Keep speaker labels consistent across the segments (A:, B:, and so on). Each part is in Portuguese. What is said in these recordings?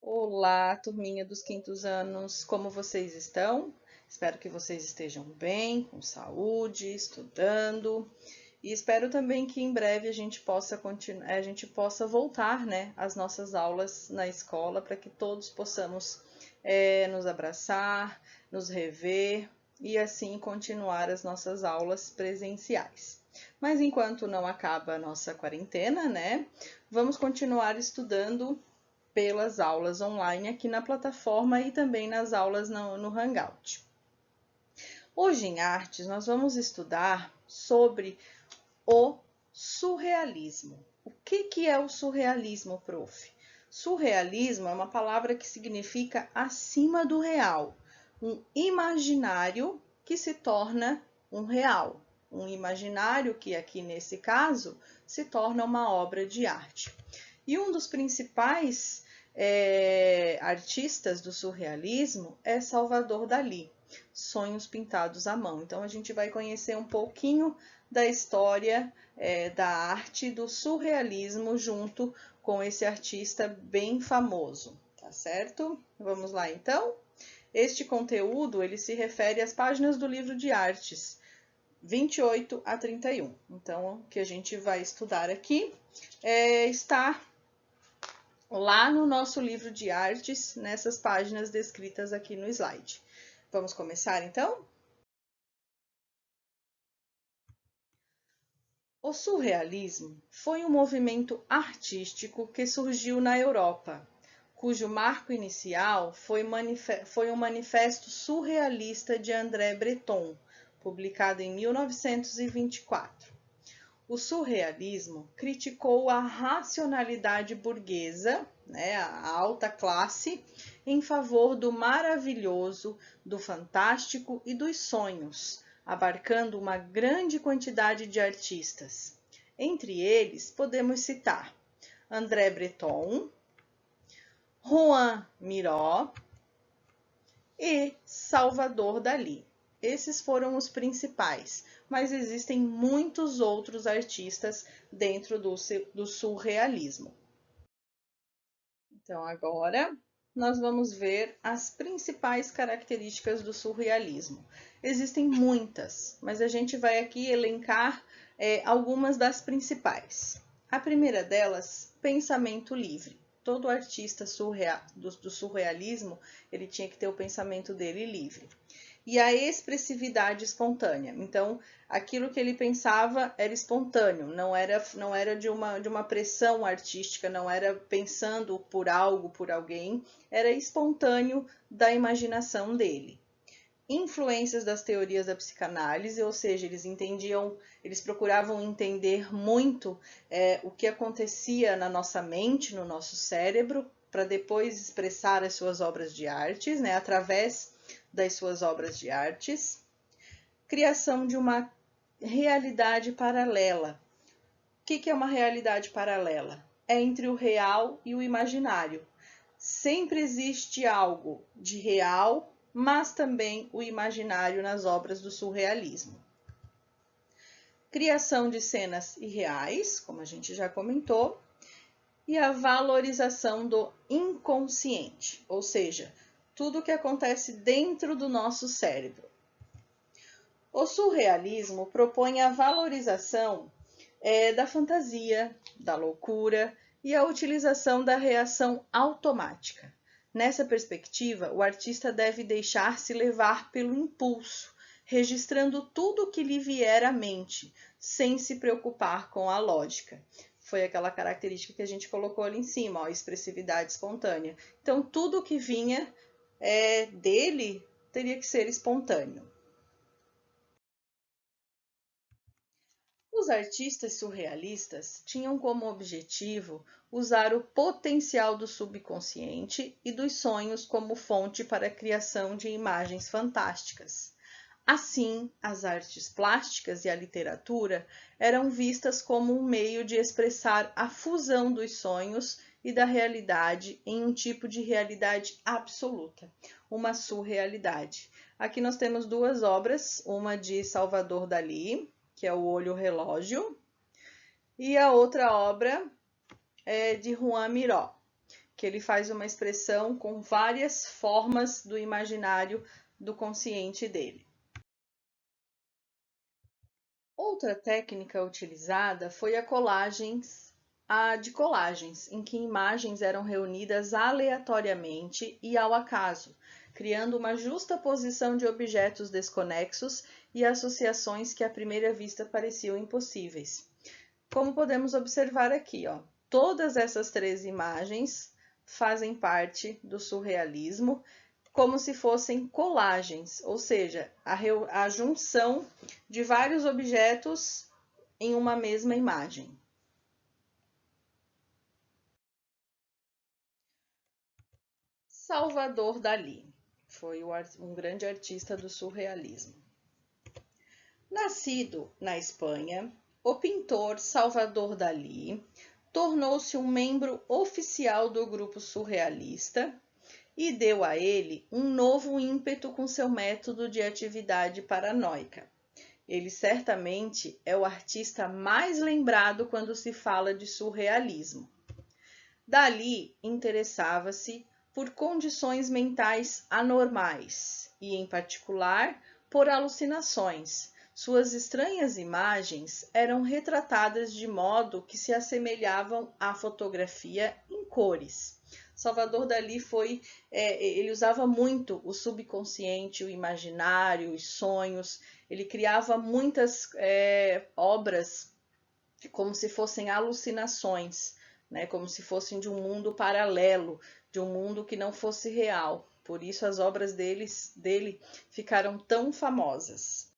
A: Olá, turminha dos quintos anos, como vocês estão? Espero que vocês estejam bem, com saúde, estudando, e espero também que em breve a gente possa voltar, né, às nossas aulas na escola, para que todos possamos nos abraçar, nos rever e assim continuar as nossas aulas presenciais. Mas enquanto não acaba a nossa quarentena, né, vamos continuar estudando pelas aulas online aqui na plataforma e também nas aulas no Hangout. Hoje em Artes nós vamos estudar sobre o surrealismo. O que é o surrealismo, prof? Surrealismo é uma palavra que significa acima do real, um imaginário que se torna um real, um imaginário que aqui nesse caso se torna uma obra de arte. E um dos principais artistas do surrealismo é Salvador Dalí, Sonhos Pintados à Mão. Então a gente vai conhecer um pouquinho da história da arte do surrealismo junto com esse artista bem famoso, tá certo? Vamos lá então? Este conteúdo ele se refere às páginas do livro de artes 28 a 31. Então, o que a gente vai estudar aqui está lá no nosso livro de artes, nessas páginas descritas aqui no slide. Vamos começar então? O surrealismo foi um movimento artístico que surgiu na Europa, cujo marco inicial foi um manifesto surrealista de André Breton, publicado em 1924. O surrealismo criticou a racionalidade burguesa, né, a alta classe, em favor do maravilhoso, do fantástico e dos sonhos, abarcando uma grande quantidade de artistas. Entre eles, podemos citar André Breton, Juan Miró e Salvador Dalí. Esses foram os principais, mas existem muitos outros artistas dentro do surrealismo. Então, agora nós vamos ver as principais características do surrealismo. Existem muitas, mas a gente vai aqui elencar algumas das principais. A primeira delas, pensamento livre. Todo artista do surrealismo, ele tinha que ter o pensamento dele livre. E a expressividade espontânea. Então, aquilo que ele pensava era espontâneo, não era de uma pressão artística, não era pensando por algo, por alguém, era espontâneo da imaginação dele. Influências das teorias da psicanálise, ou seja, eles procuravam entender muito o que acontecia na nossa mente, no nosso cérebro, para depois expressar as suas obras de artes, né, através das suas obras de artes. Criação de uma realidade paralela. O que é uma realidade paralela? É entre o real e o imaginário. Sempre existe algo de real, mas também o imaginário nas obras do surrealismo. Criação de cenas irreais, como a gente já comentou, e a valorização do inconsciente, ou seja, tudo que acontece dentro do nosso cérebro. O surrealismo propõe a valorização da fantasia, da loucura e a utilização da reação automática. Nessa perspectiva, o artista deve deixar-se levar pelo impulso, registrando tudo o que lhe vier à mente, sem se preocupar com a lógica. Foi aquela característica que a gente colocou ali em cima, ó, a expressividade espontânea. Então, tudo o que vinha dele teria que ser espontâneo. Os artistas surrealistas tinham como objetivo usar o potencial do subconsciente e dos sonhos como fonte para a criação de imagens fantásticas. Assim, as artes plásticas e a literatura eram vistas como um meio de expressar a fusão dos sonhos e da realidade em um tipo de realidade absoluta, uma surrealidade. Aqui nós temos duas obras, uma de Salvador Dalí, que é o Olho Relógio, e a outra obra é de Juan Miró, que ele faz uma expressão com várias formas do imaginário do consciente dele. Outra técnica utilizada foi a de colagens, em que imagens eram reunidas aleatoriamente e ao acaso, criando uma justa posição de objetos desconexos e associações que à primeira vista pareciam impossíveis. Como podemos observar aqui, ó, todas essas três imagens fazem parte do surrealismo, como se fossem colagens, ou seja, a junção de vários objetos em uma mesma imagem. Salvador Dalí foi um grande artista do surrealismo. Nascido na Espanha, o pintor Salvador Dalí tornou-se um membro oficial do grupo surrealista e deu a ele um novo ímpeto com seu método de atividade paranoica. Ele certamente é o artista mais lembrado quando se fala de surrealismo. Dalí interessava-se por condições mentais anormais e, em particular, por alucinações. Suas estranhas imagens eram retratadas de modo que se assemelhavam à fotografia em cores. Salvador Dalí ele usava muito o subconsciente, o imaginário, os sonhos. Ele criava muitas obras como se fossem alucinações, né? Como se fossem de um mundo paralelo, de um mundo que não fosse real. Por isso as obras dele ficaram tão famosas.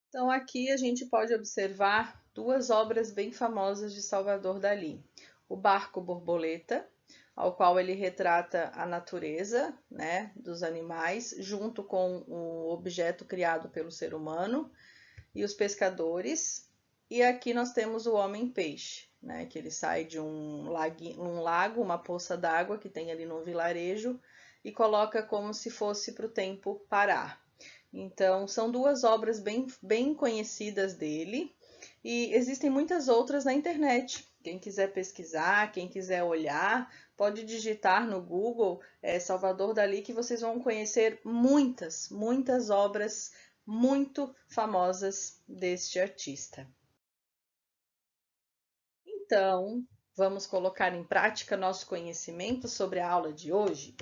A: Então aqui a gente pode observar duas obras bem famosas de Salvador Dalí. O Barco Borboleta, ao qual ele retrata a natureza, né, dos animais, junto com o objeto criado pelo ser humano, e os pescadores. E aqui nós temos o Homem-Peixe, né, que ele sai de um lago, uma poça d'água que tem ali no vilarejo, e coloca como se fosse para o tempo parar. Então, são duas obras bem conhecidas dele, e existem muitas outras na internet. Quem quiser pesquisar, quem quiser olhar, pode digitar no Google Salvador Dalí, que vocês vão conhecer muitas obras muito famosas deste artista. Então, vamos colocar em prática nosso conhecimento sobre a aula de hoje?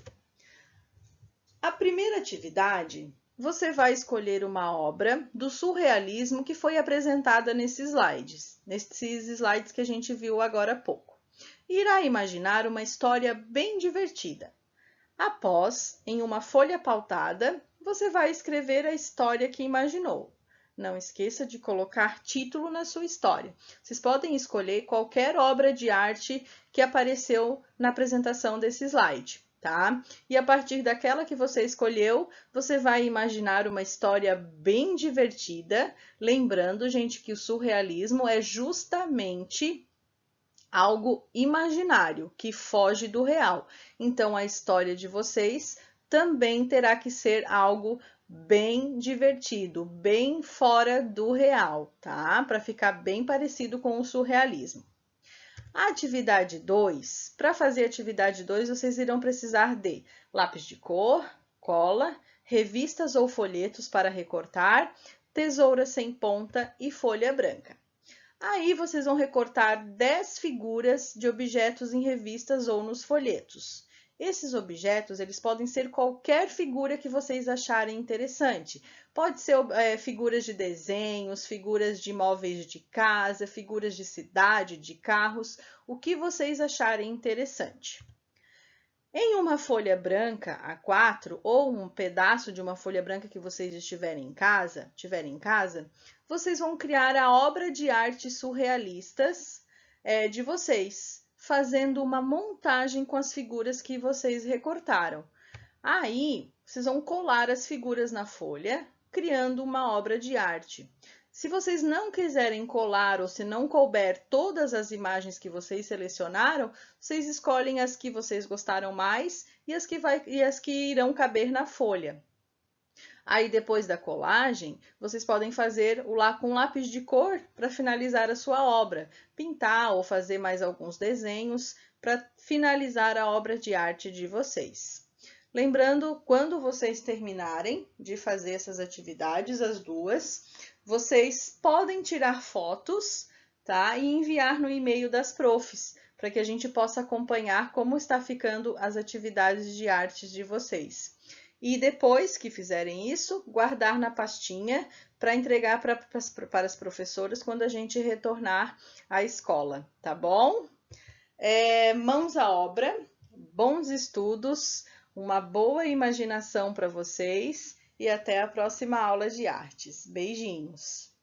A: A primeira atividade, você vai escolher uma obra do surrealismo que foi apresentada nesses slides que a gente viu agora há pouco. Irá imaginar uma história bem divertida. Após, em uma folha pautada, você vai escrever a história que imaginou. Não esqueça de colocar título na sua história. Vocês podem escolher qualquer obra de arte que apareceu na apresentação desse slide, tá? E a partir daquela que você escolheu, você vai imaginar uma história bem divertida. Lembrando, gente, que o surrealismo é justamente algo imaginário, que foge do real. Então, a história de vocês também terá que ser algo bem divertido, bem fora do real, tá? Para ficar bem parecido com o surrealismo. A atividade 2, para fazer a atividade 2, vocês irão precisar de lápis de cor, cola, revistas ou folhetos para recortar, tesoura sem ponta e folha branca. Aí vocês vão recortar 10 figuras de objetos em revistas ou nos folhetos. Esses objetos, eles podem ser qualquer figura que vocês acharem interessante. Pode ser figuras de desenhos, figuras de móveis de casa, figuras de cidade, de carros, o que vocês acharem interessante. Em uma folha branca A4 ou um pedaço de uma folha branca que vocês tiverem em casa, vocês vão criar a obra de arte surrealistas de vocês, fazendo uma montagem com as figuras que vocês recortaram. Aí, vocês vão colar as figuras na folha, criando uma obra de arte. Se vocês não quiserem colar ou se não couber todas as imagens que vocês selecionaram, vocês escolhem as que vocês gostaram mais e as que irão caber na folha. Aí, depois da colagem, vocês podem fazer com lápis de cor para finalizar a sua obra, pintar ou fazer mais alguns desenhos, para finalizar a obra de arte de vocês. Lembrando, quando vocês terminarem de fazer essas atividades, as duas, vocês podem tirar fotos, tá? E enviar no e-mail das profs, para que a gente possa acompanhar como está ficando as atividades de artes de vocês. E depois que fizerem isso, guardar na pastinha para entregar para as professoras quando a gente retornar à escola, tá bom? Mãos à obra, bons estudos, uma boa imaginação para vocês e até a próxima aula de artes. Beijinhos!